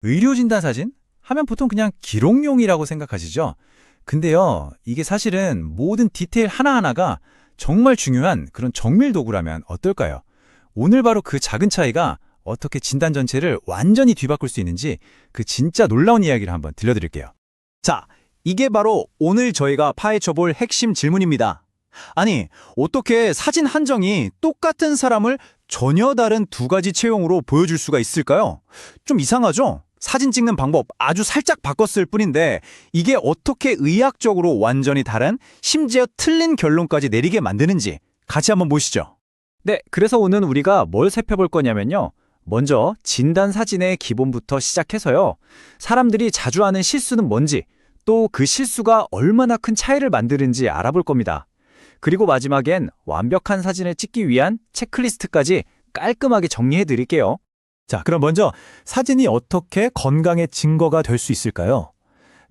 의료진단 사진? 하면 보통 그냥 기록용이라고 생각하시죠? 근데요, 이게 사실은 모든 디테일 하나하나가 정말 중요한 그런 정밀 도구라면 어떨까요? 오늘 바로 그 작은 차이가 어떻게 진단 전체를 완전히 뒤바꿀 수 있는지 그 진짜 놀라운 이야기를 한번 들려드릴게요. 자, 이게 바로 오늘 저희가 파헤쳐볼 핵심 질문입니다. 아니, 어떻게 사진 한 장이 똑같은 사람을 전혀 다른 두 가지 체형으로 보여줄 수가 있을까요? 좀 이상하죠? 사진 찍는 방법 아주 살짝 바꿨을 뿐인데 이게 어떻게 의학적으로 완전히 다른, 심지어 틀린 결론까지 내리게 만드는지 같이 한번 보시죠. 네, 그래서 오늘 우리가 뭘 살펴볼 거냐면요. 먼저 진단 사진의 기본부터 시작해서요. 사람들이 자주 하는 실수는 뭔지, 또 그 실수가 얼마나 큰 차이를 만드는지 알아볼 겁니다. 그리고 마지막엔 완벽한 사진을 찍기 위한 체크리스트까지 깔끔하게 정리해 드릴게요. 자, 그럼 먼저 사진이 어떻게 건강의 증거가 될 수 있을까요?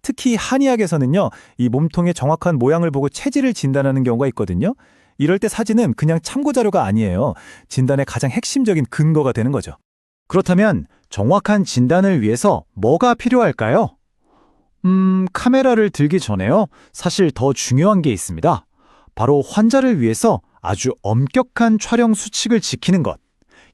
특히 한의학에서는요, 이 몸통의 정확한 모양을 보고 체질을 진단하는 경우가 있거든요. 이럴 때 사진은 그냥 참고자료가 아니에요. 진단의 가장 핵심적인 근거가 되는 거죠. 그렇다면 정확한 진단을 위해서 뭐가 필요할까요? 카메라를 들기 전에요. 사실 더 중요한 게 있습니다. 바로 환자를 위해서 아주 엄격한 촬영 수칙을 지키는 것.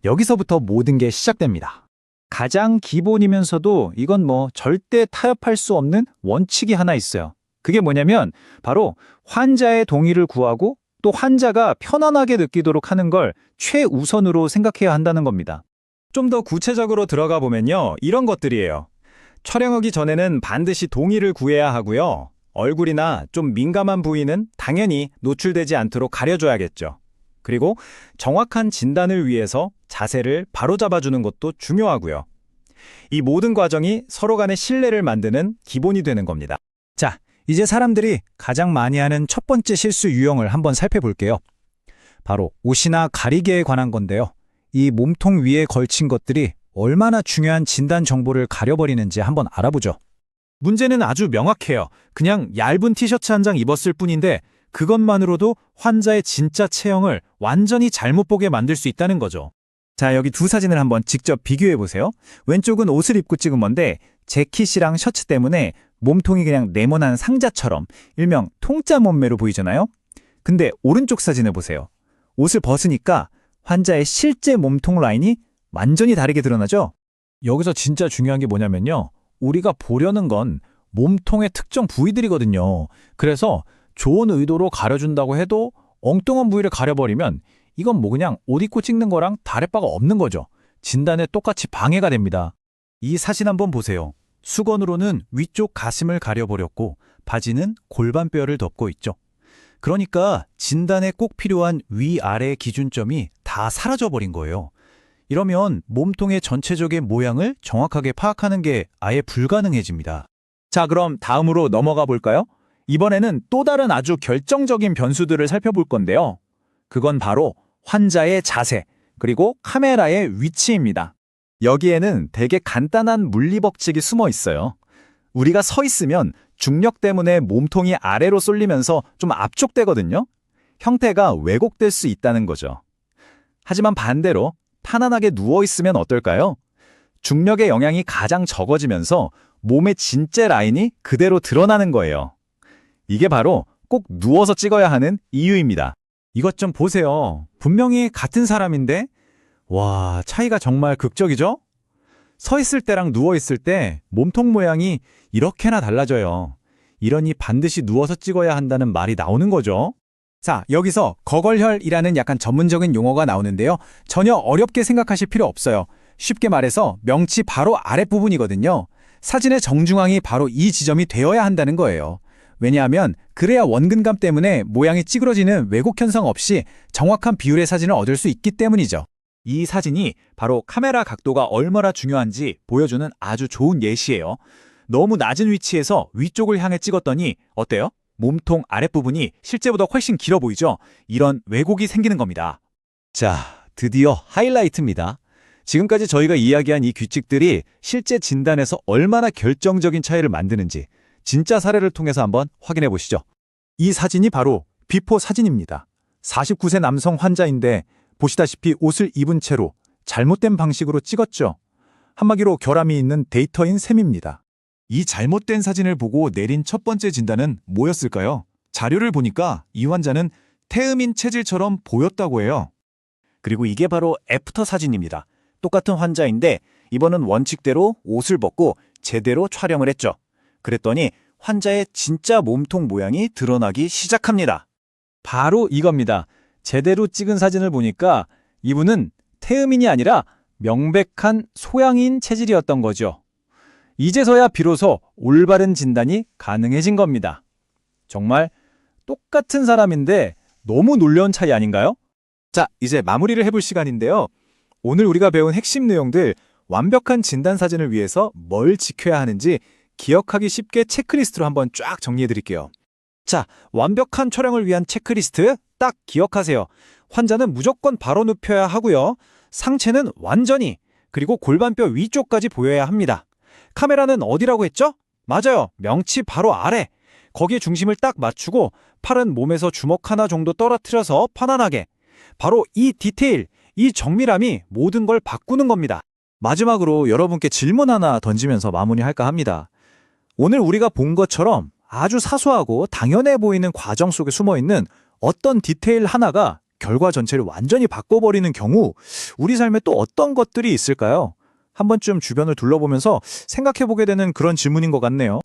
여기서부터 모든 게 시작됩니다. 가장 기본이면서도 이건 절대 타협할 수 없는 원칙이 하나 있어요. 그게 뭐냐면 바로 환자의 동의를 구하고 또 환자가 편안하게 느끼도록 하는 걸 최우선으로 생각해야 한다는 겁니다. 좀 더 구체적으로 들어가 보면요. 이런 것들이에요. 촬영하기 전에는 반드시 동의를 구해야 하고요. 얼굴이나 좀 민감한 부위는 당연히 노출되지 않도록 가려줘야겠죠. 그리고 정확한 진단을 위해서 자세를 바로잡아주는 것도 중요하고요. 이 모든 과정이 서로 간의 신뢰를 만드는 기본이 되는 겁니다. 자, 이제 사람들이 가장 많이 하는 첫 번째 실수 유형을 한번 살펴볼게요. 바로 옷이나 가리개에 관한 건데요. 이 몸통 위에 걸친 것들이 얼마나 중요한 진단 정보를 가려버리는지 한번 알아보죠. 문제는 아주 명확해요. 그냥 얇은 티셔츠 한 장 입었을 뿐인데 그것만으로도 환자의 진짜 체형을 완전히 잘못 보게 만들 수 있다는 거죠. 자, 여기 두 사진을 한번 직접 비교해 보세요. 왼쪽은 옷을 입고 찍은 건데 재킷이랑 셔츠 때문에 몸통이 그냥 네모난 상자처럼 일명 통짜 몸매로 보이잖아요. 근데 오른쪽 사진을 보세요. 옷을 벗으니까 환자의 실제 몸통 라인이 완전히 다르게 드러나죠? 여기서 진짜 중요한 게 뭐냐면요. 우리가 보려는 건 몸통의 특정 부위들이거든요. 그래서 좋은 의도로 가려준다고 해도 엉뚱한 부위를 가려버리면 이건 그냥 옷 입고 찍는 거랑 다를 바가 없는 거죠. 진단에 똑같이 방해가 됩니다. 이 사진 한번 보세요. 수건으로는 위쪽 가슴을 가려버렸고 바지는 골반뼈를 덮고 있죠. 그러니까 진단에 꼭 필요한 위아래 기준점이 다 사라져버린 거예요. 이러면 몸통의 전체적인 모양을 정확하게 파악하는 게 아예 불가능해집니다. 자, 그럼 다음으로 넘어가 볼까요? 이번에는 또 다른 아주 결정적인 변수들을 살펴볼 건데요. 그건 바로 환자의 자세, 그리고 카메라의 위치입니다. 여기에는 되게 간단한 물리법칙이 숨어 있어요. 우리가 서 있으면 중력 때문에 몸통이 아래로 쏠리면서 좀 압축되거든요. 형태가 왜곡될 수 있다는 거죠. 하지만 반대로 편안하게 누워있으면 어떨까요? 중력의 영향이 가장 적어지면서 몸의 진짜 라인이 그대로 드러나는 거예요. 이게 바로 꼭 누워서 찍어야 하는 이유입니다. 이것 좀 보세요. 분명히 같은 사람인데 와, 차이가 정말 극적이죠? 서 있을 때랑 누워 있을 때 몸통 모양이 이렇게나 달라져요. 이러니 반드시 누워서 찍어야 한다는 말이 나오는 거죠. 자, 여기서 거걸혈이라는 약간 전문적인 용어가 나오는데요. 전혀 어렵게 생각하실 필요 없어요. 쉽게 말해서 명치 바로 아랫부분이거든요. 사진의 정중앙이 바로 이 지점이 되어야 한다는 거예요. 왜냐하면 그래야 원근감 때문에 모양이 찌그러지는 왜곡 현상 없이 정확한 비율의 사진을 얻을 수 있기 때문이죠. 이 사진이 바로 카메라 각도가 얼마나 중요한지 보여주는 아주 좋은 예시예요. 너무 낮은 위치에서 위쪽을 향해 찍었더니 어때요? 몸통 아랫부분이 실제보다 훨씬 길어 보이죠? 이런 왜곡이 생기는 겁니다. 자, 드디어 하이라이트입니다. 지금까지 저희가 이야기한 이 규칙들이 실제 진단에서 얼마나 결정적인 차이를 만드는지 진짜 사례를 통해서 한번 확인해 보시죠. 이 사진이 바로 비포 사진입니다. 49세 남성 환자인데 보시다시피 옷을 입은 채로 잘못된 방식으로 찍었죠. 한마디로 결함이 있는 데이터인 셈입니다. 이 잘못된 사진을 보고 내린 첫 번째 진단은 뭐였을까요? 자료를 보니까 이 환자는 태음인 체질처럼 보였다고 해요. 그리고 이게 바로 애프터 사진입니다. 똑같은 환자인데 이번은 원칙대로 옷을 벗고 제대로 촬영을 했죠. 그랬더니 환자의 진짜 몸통 모양이 드러나기 시작합니다. 바로 이겁니다. 제대로 찍은 사진을 보니까 이분은 태음인이 아니라 명백한 소양인 체질이었던 거죠. 이제서야 비로소 올바른 진단이 가능해진 겁니다. 정말 똑같은 사람인데 너무 놀라운 차이 아닌가요? 자, 이제 마무리를 해볼 시간인데요. 오늘 우리가 배운 핵심 내용들, 완벽한 진단 사진을 위해서 뭘 지켜야 하는지 기억하기 쉽게 체크리스트로 한번 쫙 정리해드릴게요. 자, 완벽한 촬영을 위한 체크리스트 딱 기억하세요. 환자는 무조건 바로 눕혀야 하고요. 상체는 완전히, 그리고 골반뼈 위쪽까지 보여야 합니다. 카메라는 어디라고 했죠? 맞아요. 명치 바로 아래. 거기에 중심을 딱 맞추고 팔은 몸에서 주먹 하나 정도 떨어뜨려서 편안하게. 바로 이 디테일, 이 정밀함이 모든 걸 바꾸는 겁니다. 마지막으로 여러분께 질문 하나 던지면서 마무리할까 합니다. 오늘 우리가 본 것처럼 아주 사소하고 당연해 보이는 과정 속에 숨어있는 어떤 디테일 하나가 결과 전체를 완전히 바꿔버리는 경우 우리 삶에 또 어떤 것들이 있을까요? 한 번쯤 주변을 둘러보면서 생각해보게 되는 그런 질문인 것 같네요.